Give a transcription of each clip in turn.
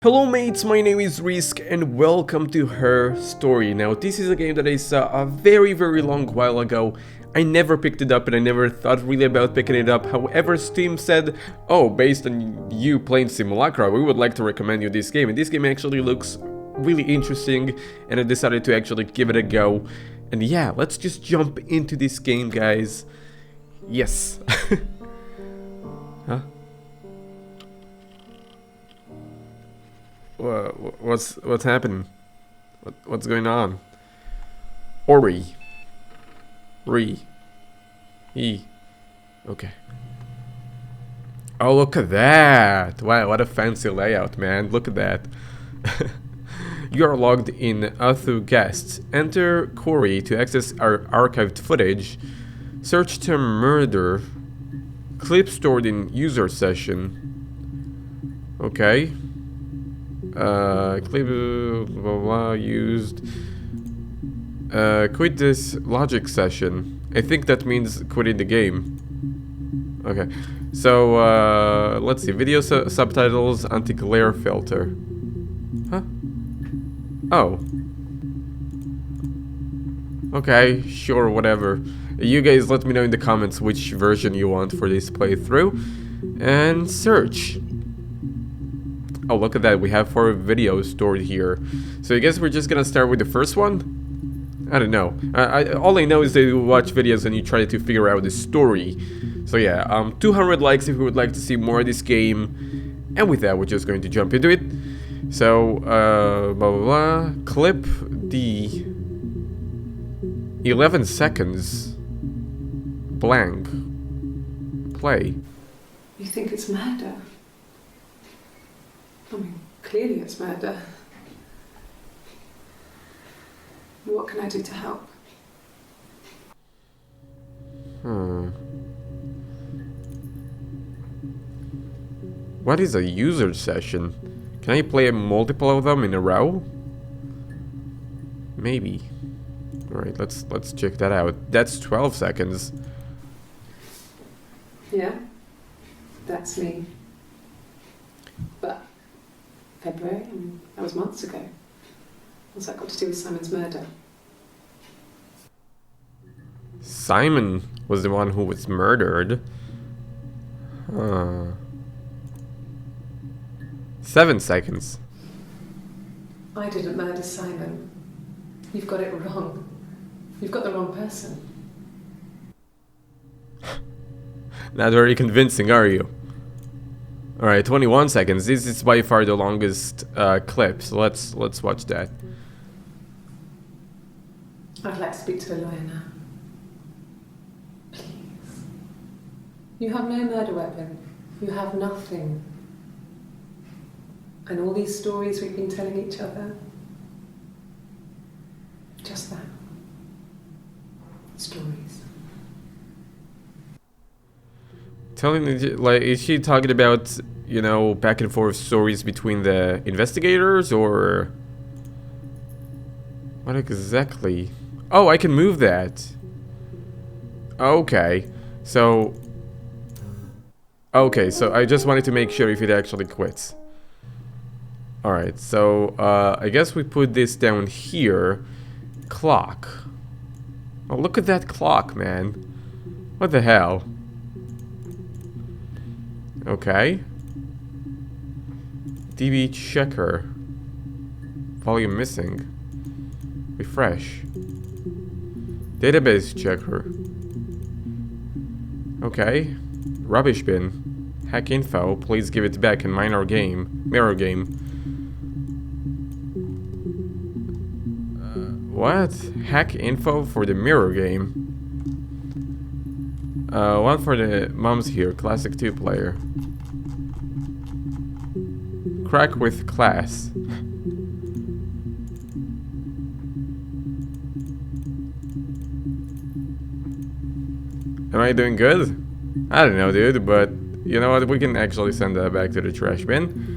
Hello mates, my name is Risk and welcome to Her Story. Now this is a game that I saw a very long while ago. I never picked it up and I never thought really about picking it up. However, Steam said, oh, based on you playing Simulacra, we would like to recommend you this game. And this game actually looks really interesting and I decided to actually give it a go. And yeah, let's just jump into this game, guys. Yes. Huh? What's happening? What's going on? Ori. E. Okay. Oh, look at that! Wow, what a fancy layout, man. Look at that. You are logged in to guests. Enter Corey to access our archived footage. Search term murder. Clip stored in user session. Okay. Clip blah blah used. Quit this logic session. I think that means quitting the game. Okay. So let's see. Video subtitles, anti-glare filter. Huh? Oh. Okay, sure, whatever. You guys let me know in the comments which version you want for this playthrough. And search. Oh, look at that. We have 4 videos stored here. So I guess we're just gonna start with the first one? I don't know. All I know is that you watch videos and you try to figure out the story. So yeah, 200 likes if you would like to see more of this game. And with that, we're just going to jump into it. So, blah blah blah. Clip the 11 seconds. Blank. Play. You think it's murder? I mean, clearly it's murder. What can I do to help? What is a user session? Can I play multiple of them in a row? Maybe. Alright, let's check that out. That's 12 seconds. Yeah, that's me. But February, I mean, that was months ago. What's that got to do with Simon's murder? Simon was the one who was murdered. 7 seconds. I didn't murder Simon. You've got it wrong. You've got the wrong person. Not very convincing, are you? Alright, 21 seconds. This is by far the longest clip, so let's watch that. I'd like to speak to a lawyer now. Please. You have no murder weapon. You have nothing. And all these stories we've been telling each other. Just that. Stories. Telling me, like, is she talking about, you know, back and forth stories between the investigators, or what exactly? Oh, I can move that. Okay, so I just wanted to make sure if it actually quits. Alright, so I guess we put this down here. Clock. Oh, look at that clock, man. What the hell? Okay. DB checker. Volume missing. Refresh. Database checker. Okay. Rubbish bin. Hack info. Please give it back in mirror game. What? Hack info for the mirror game. One for the moms here. Classic 2 player. Crack with class. Am I doing good? I don't know, dude, but you know what? We can actually send that back to the trash bin.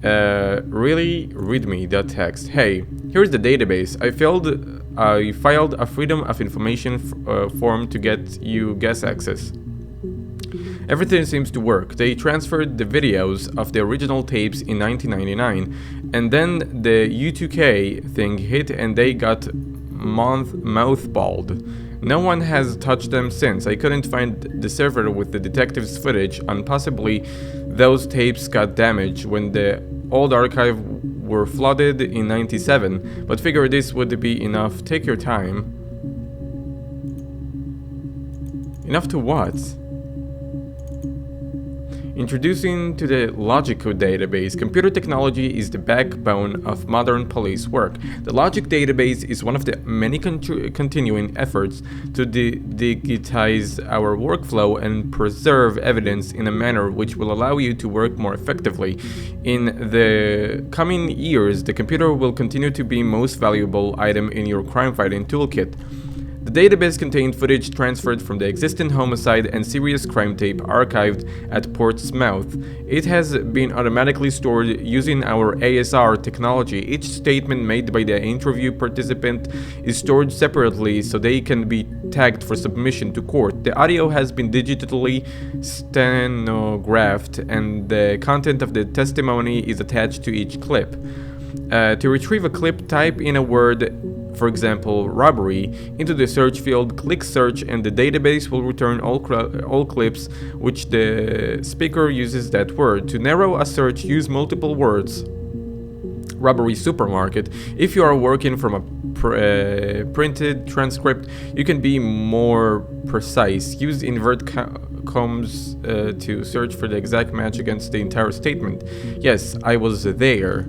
Really? Readme.txt. Hey, here's the database. I filed a Freedom of Information form to get you guest access. Everything seems to work. They transferred the videos of the original tapes in 1999, and then the U2K thing hit and they got mothballed. No one has touched them since. I couldn't find the server with the detective's footage, and possibly those tapes got damaged when the old archive were flooded in 97, but figure this would be enough. Take your time. Enough to what? Introducing to the Logic database. Computer technology is the backbone of modern police work. The Logic database is one of the many continuing efforts to digitize our workflow and preserve evidence in a manner which will allow you to work more effectively. In the coming years, the computer will continue to be most valuable item in your crime-fighting toolkit. The database contained footage transferred from the existing homicide and serious crime tape archived at Portsmouth. It has been automatically stored using our ASR technology. Each statement made by the interview participant is stored separately so they can be tagged for submission to court. The audio has been digitally stenographed and the content of the testimony is attached to each clip. To retrieve a clip, type in a word, for example, robbery, into the search field, click search, and the database will return all clips which the speaker uses that word. To narrow a search, use multiple words. Robbery supermarket. If you are working from a printed transcript, you can be more precise. Use invert commas to search for the exact match against the entire statement. Yes, I was there.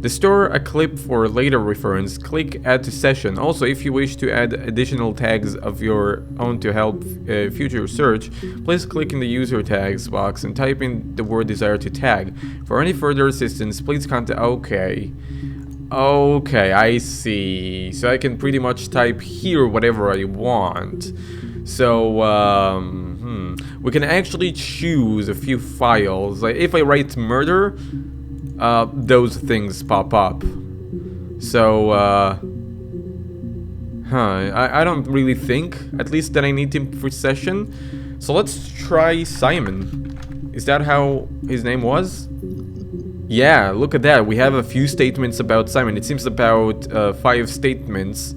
To store a clip for later reference, click Add to Session. Also, if you wish to add additional tags of your own to help future search, please click in the User Tags box and type in the word desired to tag. For any further assistance, please contact... Okay, I see. So I can pretty much type here whatever I want. So, we can actually choose a few files. Like, if I write murder... those things pop up. So, I don't really think, at least that I need him for session. So let's try Simon. Is that how his name was? Yeah, look at that. We have a few statements about Simon. It seems about 5 statements.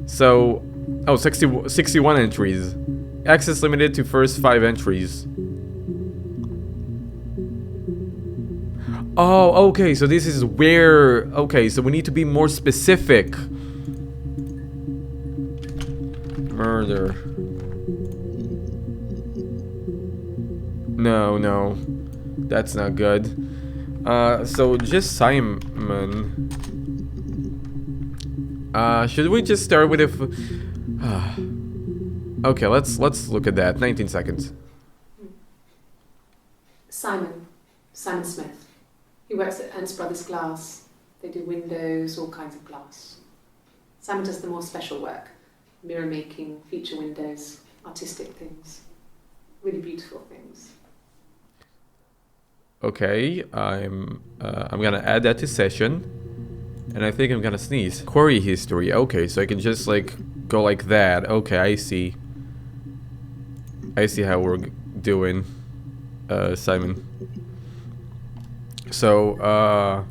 So, 61 entries. Access limited to first 5 entries. Oh, okay, so this is where... Okay, so we need to be more specific. Murder. No. That's not good. So just Simon. Should we just start with okay, let's look at that. 19 seconds. Simon Smith. He works at Ernst Brothers Glass. They do windows, all kinds of glass. Simon does the more special work. Mirror making, feature windows, artistic things. Really beautiful things. Okay, I'm gonna add that to session. And I think I'm gonna sneeze. Query history. Okay, so I can just like go like that. Okay, I see. I see how we're doing, Simon. So,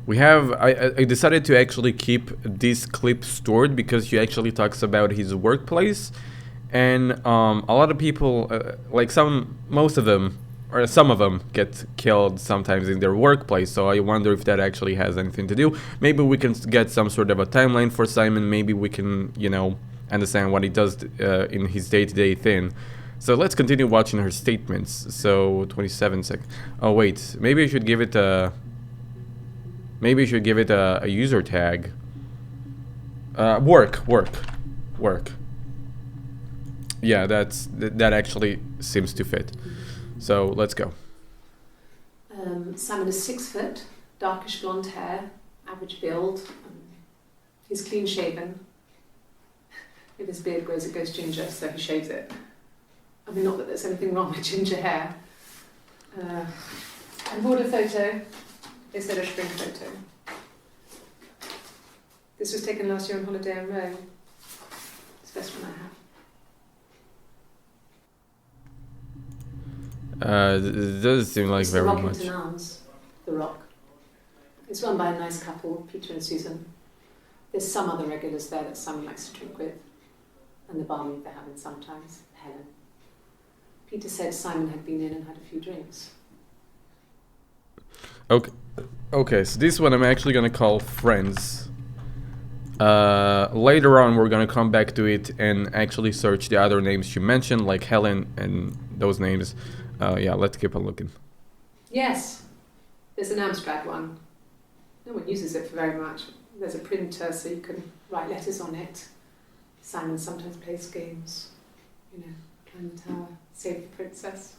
we have... I decided to actually keep this clip stored because he actually talks about his workplace. And a lot of people, like most of them, or some of them, get killed sometimes in their workplace. So I wonder if that actually has anything to do. Maybe we can get some sort of a timeline for Simon. Maybe we can, you know, understand what he does in his day-to-day thing. So let's continue watching her statements. So 27 seconds. Oh wait, maybe I should give it a... Maybe I should give it a user tag. Work. Yeah, that actually seems to fit. So let's go. Simon is 6 foot, darkish blonde hair, average build. He's clean shaven. If his beard grows, it goes ginger, so he shaves it. I mean, not that there's anything wrong with ginger hair. I bought a photo. They said a spring photo. This was taken last year on holiday in Rome. It's the best one I have. It does seem like It's very the much. Rockington Arms, the Rock. It's run by a nice couple, Peter and Susan. There's some other regulars there that Simon likes to drink with, and the barmaid they're having sometimes, Helen. Peter said Simon had been in and had a few drinks. Okay, so this one I'm actually gonna call Friends. Later on we're gonna come back to it and actually search the other names you mentioned, like Helen and those names. Yeah, let's keep on looking. Yes, there's an Amstrad one. No one uses it for very much. There's a printer so you can write letters on it. Simon sometimes plays games, you know, climb the tower, save the princess,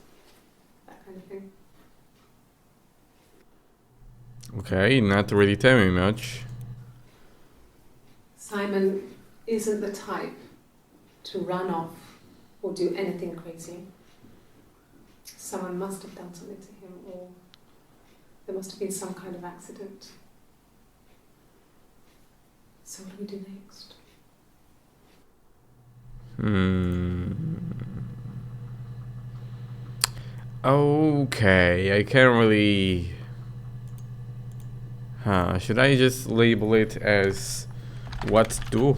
that kind of thing. Okay, not really telling me much. Simon isn't the type to run off or do anything crazy. Someone must have done something to him, or there must have been some kind of accident. So what do we do next? Okay, I can't really... should I just label it as what to do?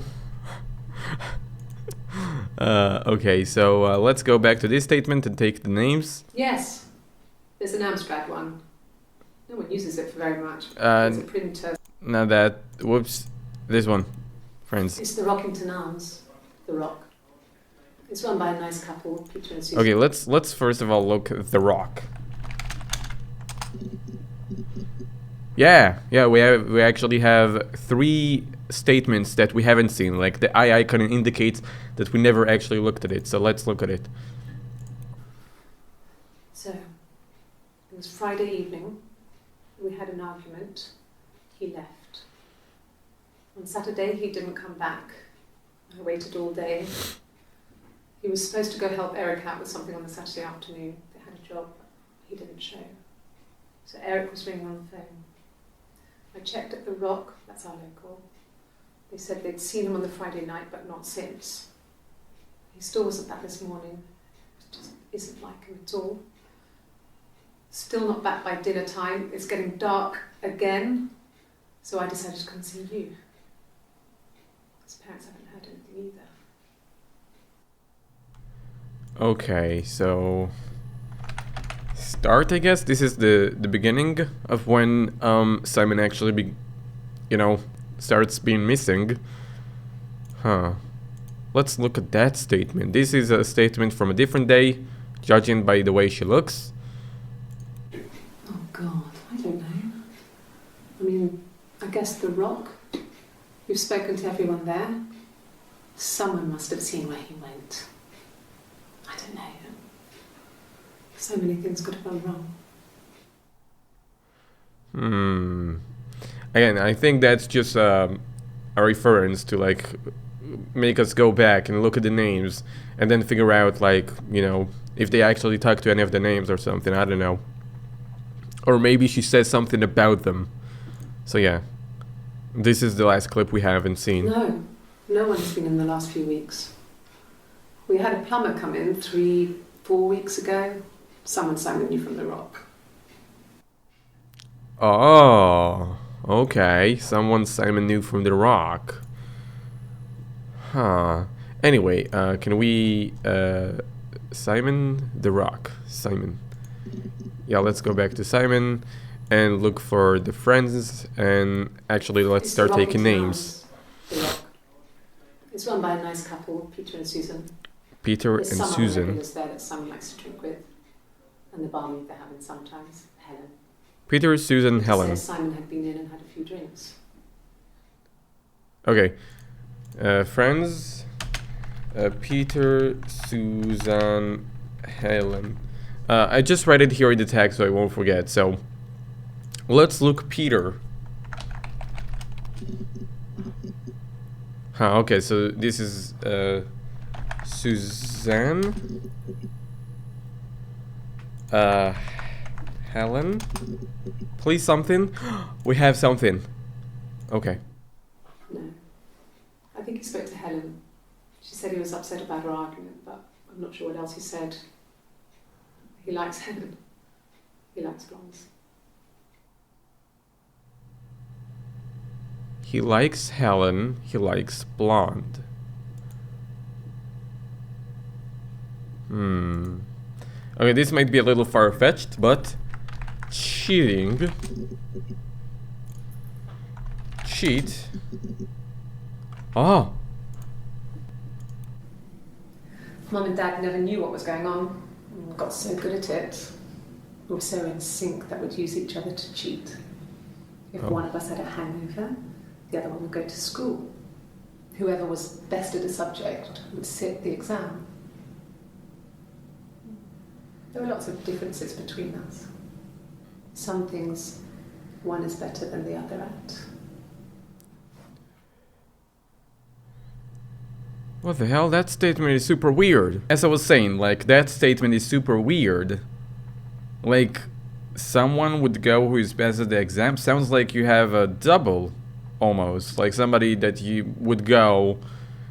Okay, so let's go back to this statement and take the names. Yes, there's an Amstrad one. No one uses it for very much. There's a printer. Now that, whoops, this one, Friends. It's the Rockington Arms, the Rock. It's run by a nice couple, Peter and Susan. Okay, let's first of all look at the Rock. Yeah, we actually have 3 statements that we haven't seen. Like the eye icon indicates that we never actually looked at it. So let's look at it. So, it was Friday evening. We had an argument. He left. On Saturday, he didn't come back. I waited all day. He was supposed to go help Eric out with something on the Saturday afternoon. They had a job. He didn't show. So Eric was ringing on the phone. I checked at the Rock, that's our local. They said they'd seen him on the Friday night, but not since. He still wasn't back this morning. It just isn't like him at all. Still not back by dinner time. It's getting dark again. So I decided to come and see you. His parents haven't heard anything either. Okay, so start, I guess. This is the beginning of when Simon actually starts being missing. Let's look at that statement. This is a statement from a different day, judging by the way she looks. Oh God, I don't know. I mean, I guess the Rock. You've spoken to everyone there. Someone must have seen where he went. I don't know. So many things could have gone wrong. Again, I think that's just a reference to like make us go back and look at the names and then figure out like, if they actually talk to any of the names or something. I don't know. Or maybe she says something about them. So yeah, this is the last clip we haven't seen. No one's been in the last few weeks. We had a plumber come in 3-4 weeks ago. Someone Simon knew from the Rock. Oh, okay. Someone Simon knew from the Rock. Anyway, can we... Simon the Rock. Simon. Yeah, let's go back to Simon and look for the friends, and actually let's start taking names. The Rock. It's run by a nice couple, Peter and Susan. Peter and Susan. There's there that Simon likes to drink with, and the barmaid they're having sometimes, Helen. Peter, Susan, Helen. Says Simon had been in and had a few drinks. Okay. Friends. Peter, Susan, Helen. I just write it here in the text so I won't forget. So let's look Peter. Okay, so this is Suzanne. Helen. Please something. We have something. Okay. No. I think he spoke to Helen. She said he was upset about her argument, but I'm not sure what else he said. He likes Helen. He likes blondes. He likes Helen. He likes blonde. Okay, this might be a little far-fetched, but cheating. Cheat. Oh. Mum and Dad never knew what was going on. We got so good at it. We were so in sync that we'd use each other to cheat. If one of us had a hangover, the other one would go to school. Whoever was best at a subject would sit the exam. There were lots of differences between us. Some things one is better than the other at. What the hell? That statement is super weird. As I was saying, like, that statement is super weird. Like, someone would go who is best at the exam. Sounds like you have a double, almost. Like somebody that you would go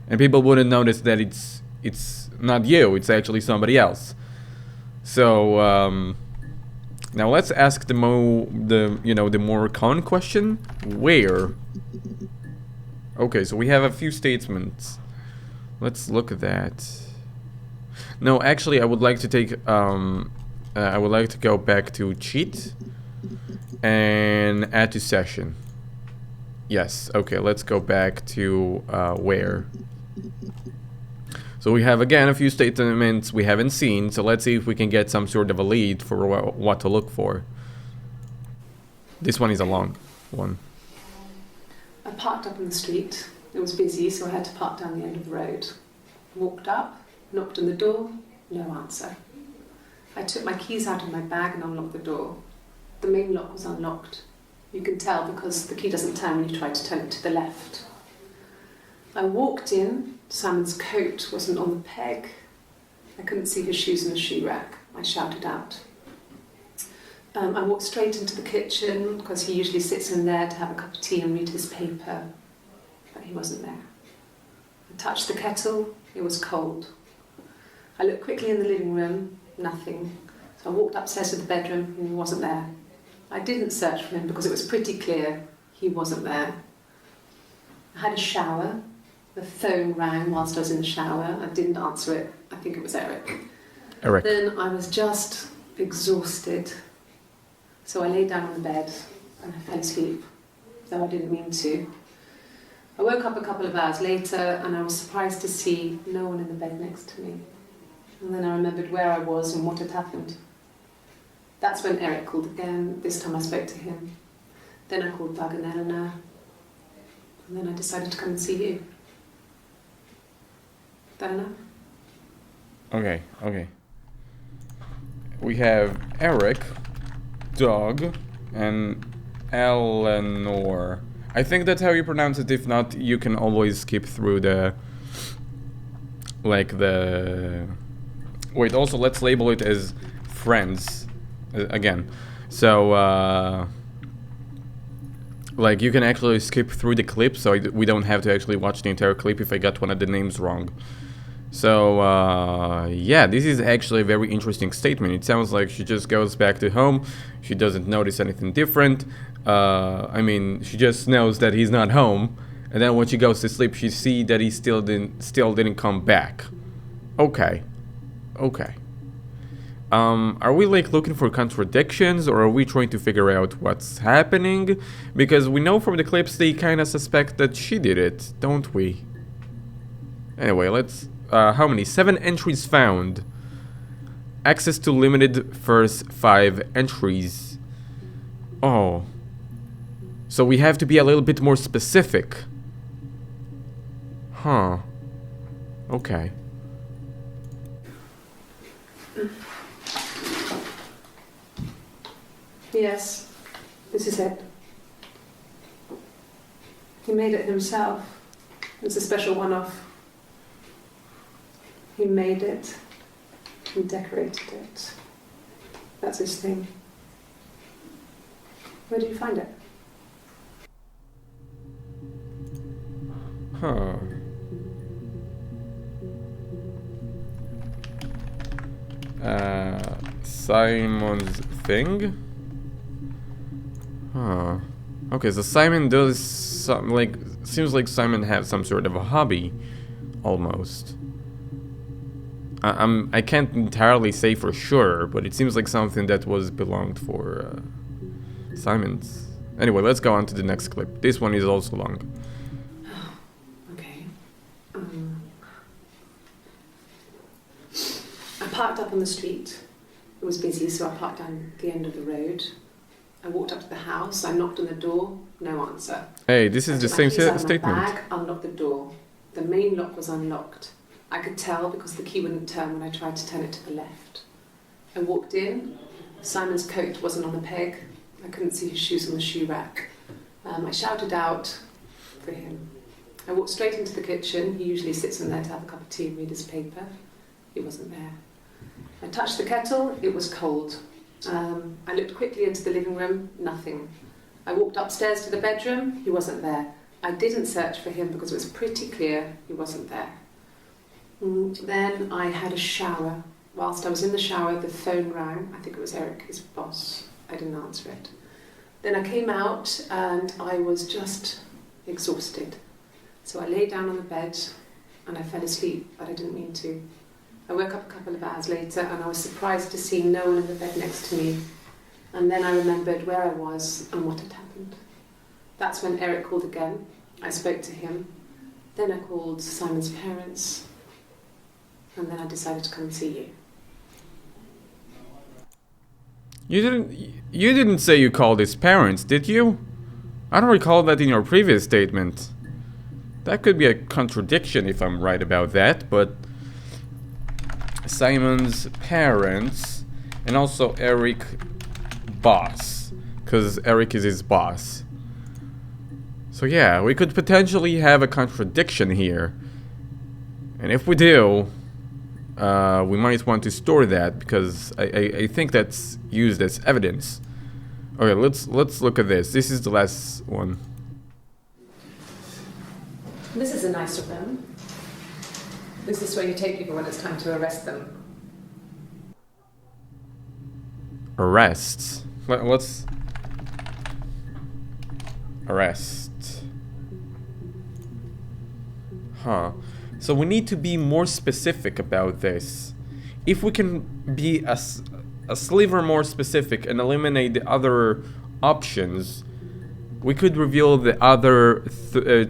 and people wouldn't notice that it's not you, it's actually somebody else. So, now let's ask the more common question. Where? Okay, so we have a few statements. Let's look at that. No, actually, I would like to take, I would like to go back to cheat and add to session. Yes, okay, let's go back to where. So we have, again, a few statements we haven't seen, so let's see if we can get some sort of a lead for what to look for. This one is a long one. I parked up on the street. It was busy, so I had to park down the end of the road. Walked up, knocked on the door, no answer. I took my keys out of my bag and unlocked the door. The main lock was unlocked. You can tell because the key doesn't turn when you try to turn it to the left. I walked in. Simon's coat wasn't on the peg. I couldn't see his shoes in the shoe rack. I shouted out. I walked straight into the kitchen because he usually sits in there to have a cup of tea and read his paper. But he wasn't there. I touched the kettle. It was cold. I looked quickly in the living room. Nothing. So I walked upstairs to the bedroom and he wasn't there. I didn't search for him because it was pretty clear he wasn't there. I had a shower. The phone rang whilst I was in the shower. I didn't answer it. I think it was Eric. Eric. Then I was just exhausted. So I lay down on the bed and I fell asleep, though I didn't mean to. I woke up a couple of hours later and I was surprised to see no one in the bed next to me. And then I remembered where I was and what had happened. That's when Eric called again. This time I spoke to him. Then I called Doug and Eleanor. And then I decided to come and see you. That enough? Okay. We have Eric, Doug, and Eleanor. I think that's how you pronounce it. If not, you can always skip through the... Wait, also let's label it as friends. Again. So, like, you can actually skip through the clip, so we don't have to actually watch the entire clip if I got one of the names wrong. So, yeah, this is actually a very interesting statement. It sounds like she just goes back to home. She doesn't notice anything different. I mean, she just knows that he's not home. And then when she goes to sleep, she sees that he still didn't come back. Okay. Are we like looking for contradictions, or are we trying to figure out what's happening? Because we know from the clips they kind of suspect that she did it, don't we? Anyway, let's... how many? 7 entries found. Access to limited first 5 entries. Oh. So we have to be a little bit more specific. Huh. Okay. Yes, this is it. He made it himself. It's a special one-off. He made it. He decorated it. That's his thing. Where did you find it? Huh. Simon's thing? Huh. Okay, so Simon does some, like, seems like Simon has some sort of a hobby, almost. I can't entirely say for sure, but it seems like something that was belonged for Simon's. Anyway, let's go on to the next clip. This one is also long. Okay. I parked up on the street. It was busy, so I parked down the end of the road. I walked up to the house. I knocked on the door. No answer. Hey, this is the same statement. My bag, unlocked the door. The main lock was unlocked. I could tell because the key wouldn't turn when I tried to turn it to the left. I walked in. Simon's coat wasn't on the peg. I couldn't see his shoes on the shoe rack. I shouted out for him. I walked straight into the kitchen. He usually sits in there to have a cup of tea and read his paper. He wasn't there. I touched the kettle. It was cold. I looked quickly into the living room. Nothing. I walked upstairs to the bedroom. He wasn't there. I didn't search for him because it was pretty clear he wasn't there. Then I had a shower. Whilst I was in the shower, the phone rang. I think it was Eric, his boss. I didn't answer it. Then I came out and I was just exhausted. So I lay down on the bed and I fell asleep, but I didn't mean to. I woke up a couple of hours later and I was surprised to see no one in the bed next to me. And then I remembered where I was and what had happened. That's when Eric called again. I spoke to him. Then I called Simon's parents. And then I decided to come and see you. You didn't say you called his parents, did you? I don't recall that in your previous statement. That could be a contradiction if I'm right about that, but Simon's parents and also Eric boss, because Eric is his boss. So yeah, we could potentially have a contradiction here. And if we do, we might want to store that because I think that's used as evidence. Okay, let's look at this. This is the last one. This is a nicer room. This is where you take people when it's time to arrest them. Arrests. What's arrest? Huh. So we need to be more specific about this. If we can be a sliver more specific and eliminate the other options, we could reveal the other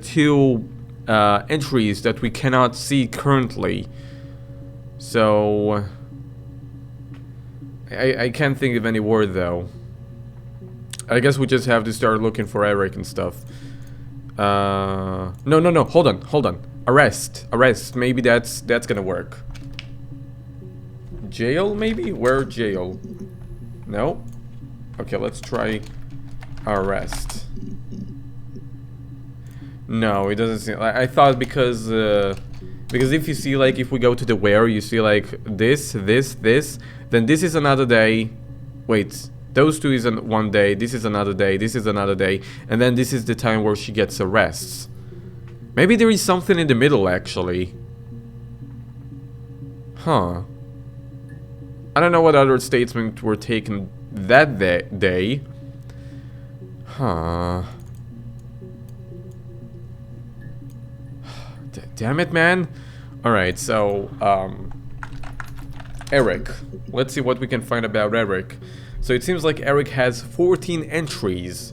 two entries that we cannot see currently. So I can't think of any word though. I guess we just have to start looking for Eric and stuff. No, hold on. Arrest. Maybe that's gonna work. Jail, maybe? Where jail? No? Okay, let's try arrest. No, it doesn't seem. I thought because if you see, like, if we go to the where, you see like this, then this is another day. Wait, those two is one day. This is another day. This is another day, and then this is the time where she gets arrests. Maybe there is something in the middle, actually. Huh. I don't know what other statements were taken that day. Huh. Damn it, man. Alright, so, Eric. Let's see what we can find about Eric. So it seems like Eric has 14 entries.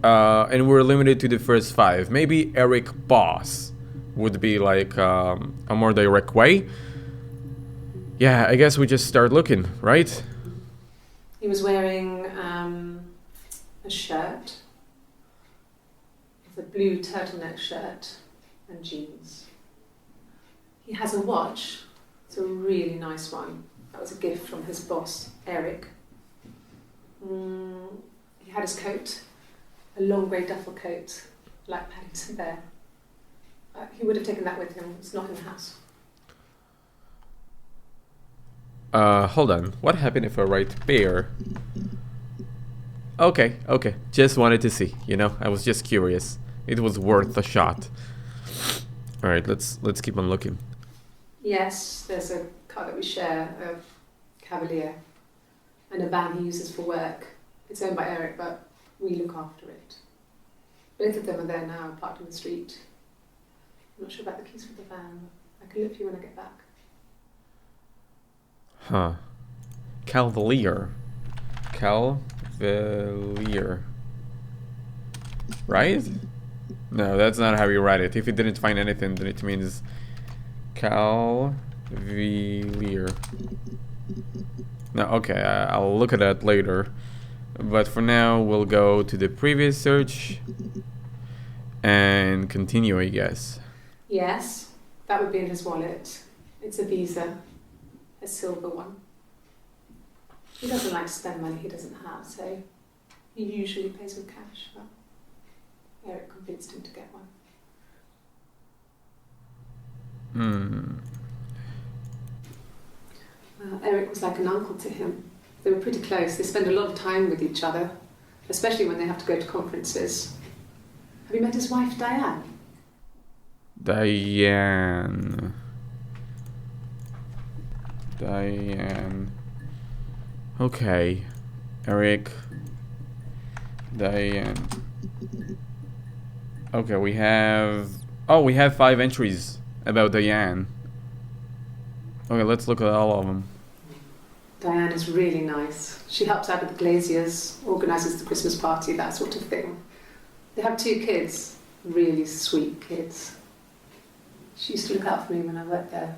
And we're limited to the first 5. Maybe Eric Boss would be like a more direct way. Yeah, I guess we just start looking, right? He was wearing a shirt. It's a blue turtleneck shirt and jeans. He has a watch. It's a really nice one. That was a gift from his boss, Eric. He had his coat. A long grey duffel coat, like Paddington Bear. He would have taken that with him. It's not in the house. Hold on. What happened if I write bear? Okay. Just wanted to see, you know? I was just curious. It was worth a shot. Alright, let's keep on looking. Yes, there's a car that we share, a Cavalier. and a van he uses for work. It's owned by Eric, but we look after it. Both of them are there now, parked on the street. I'm not sure about the keys for the van. I can look for you when I get back. Huh. Cavalier. Cavalier. Right? No, that's not how you write it. If you didn't find anything, then it means Cavalier. No, okay, I'll look at that later. But for now, we'll go to the previous search and continue, I guess. Yes, that would be in his wallet. It's a Visa, a silver one. He doesn't like to spend money he doesn't have, so he usually pays with cash, but Eric convinced him to get one. Well, Eric was like an uncle to him. They were pretty close. They spend a lot of time with each other, especially when they have to go to conferences. Have you met his wife, Diane? Diane. Okay. Eric. Diane. Okay, we have... Oh, we have 5 entries about Diane. Okay, let's look at all of them. Diane is really nice. She helps out with the glaziers, organises the Christmas party, that sort of thing. They have 2 kids, really sweet kids. She used to look out for me when I worked there.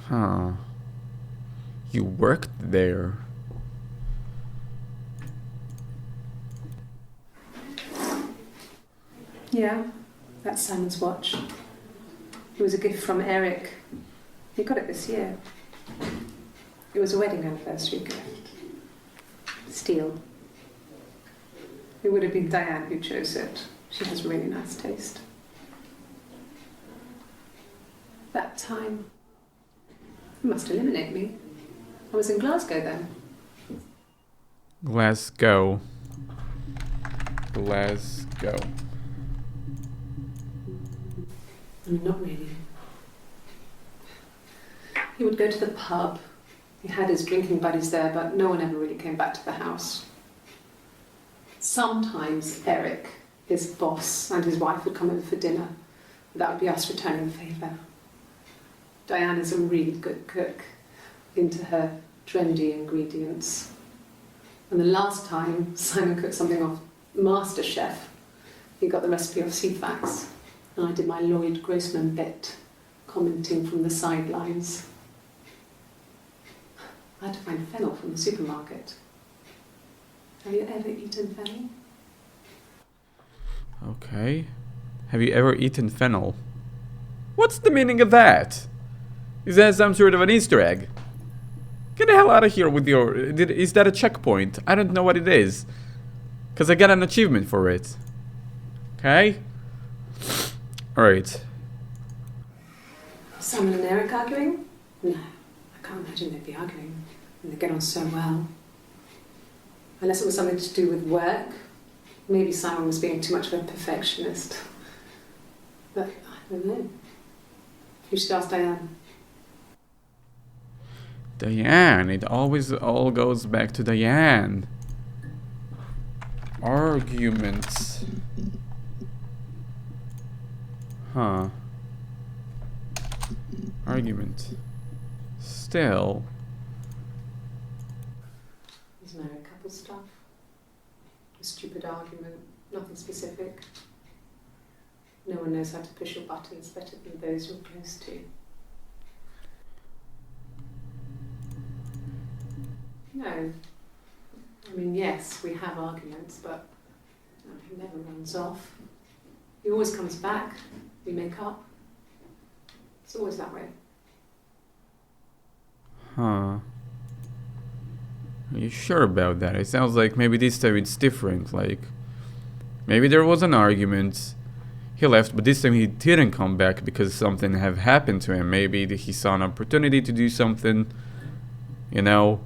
Huh. You worked there? Yeah, that's Simon's watch. It was a gift from Eric. He got it this year. It was a wedding anniversary gift. Steel. It would have been Diane who chose it. She has really nice taste. That time, you must eliminate me. I was in Glasgow then. Glasgow. Not really. He would go to the pub. He had his drinking buddies there, but no one ever really came back to the house. Sometimes Eric, his boss, and his wife would come over for dinner. That would be us returning the favour. Diane is a really good cook, into her trendy ingredients. And the last time Simon cooked something off MasterChef, he got the recipe off CFAX, and I did my Lloyd Grossman bit, commenting from the sidelines. I had to find fennel from the supermarket. Have you ever eaten fennel? Okay. Have you ever eaten fennel? What's the meaning of that? Is that some sort of an Easter egg? Get the hell out of here with your... Is that a checkpoint? I don't know what it is. Because I got an achievement for it. Okay? Alright. Simon and Eric arguing? No, I can't imagine they'd be arguing. And they get on so well. Unless it was something to do with work. Maybe Simon was being too much of a perfectionist. But I don't know. You should ask Diane. Diane. It always all goes back to Diane. Arguments. Huh. Argument. Still. Is married couple stuff? A stupid argument, nothing specific. No one knows how to push your buttons better than those you're close to. No. I mean, yes, we have arguments, but he never runs off. He always comes back. We make up. It's always that way. Huh. Are you sure about that? It sounds like maybe this time it's different. Like, maybe there was an argument. He left, but this time he didn't come back because something have happened to him. Maybe he saw an opportunity to do something. You know?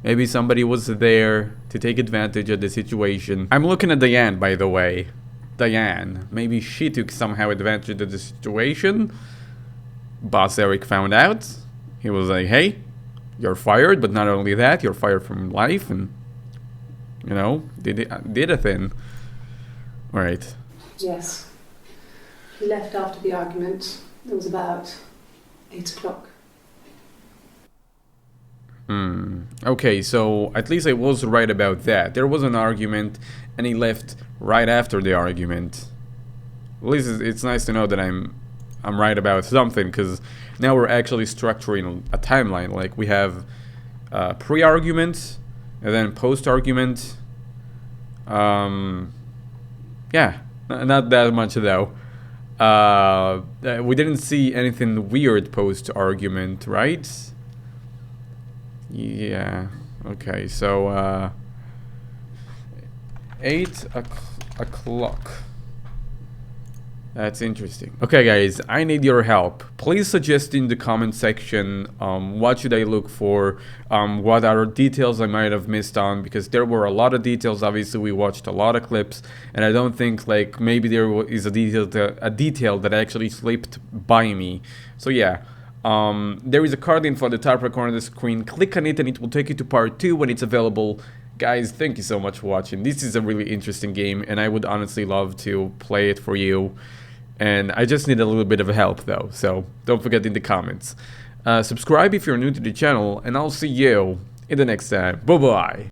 Maybe somebody was there to take advantage of the situation. I'm looking at Diane, by the way. Diane. Maybe she took somehow advantage of the situation. Boss Eric found out. He was like, hey, you're fired, but not only that, you're fired from life, and you know, did a thing. All right. Yes. He left after the argument. It was about 8 o'clock. Okay, so at least I was right about that. There was an argument, and he left right after the argument. At least it's nice to know that I'm right about something, because now we're actually structuring a timeline. Like, we have pre-argument and then post-argument. Yeah, not that much though. We didn't see anything weird post-argument, right? Yeah. Okay, so 8 o'clock. That's interesting. Okay, guys, I need your help. Please suggest in the comment section what should I look for, what are details I might have missed on, because there were a lot of details. Obviously, we watched a lot of clips, and I don't think, like, maybe there is a detail that actually slipped by me. So yeah. There is a card info at the top right corner of the screen. Click on it and it will take you to part 2 when it's available. Guys, thank you so much for watching. This is a really interesting game, and I would honestly love to play it for you. And I just need a little bit of help though, so don't forget in the comments. Subscribe if you're new to the channel, and I'll see you in the next time. Bye bye.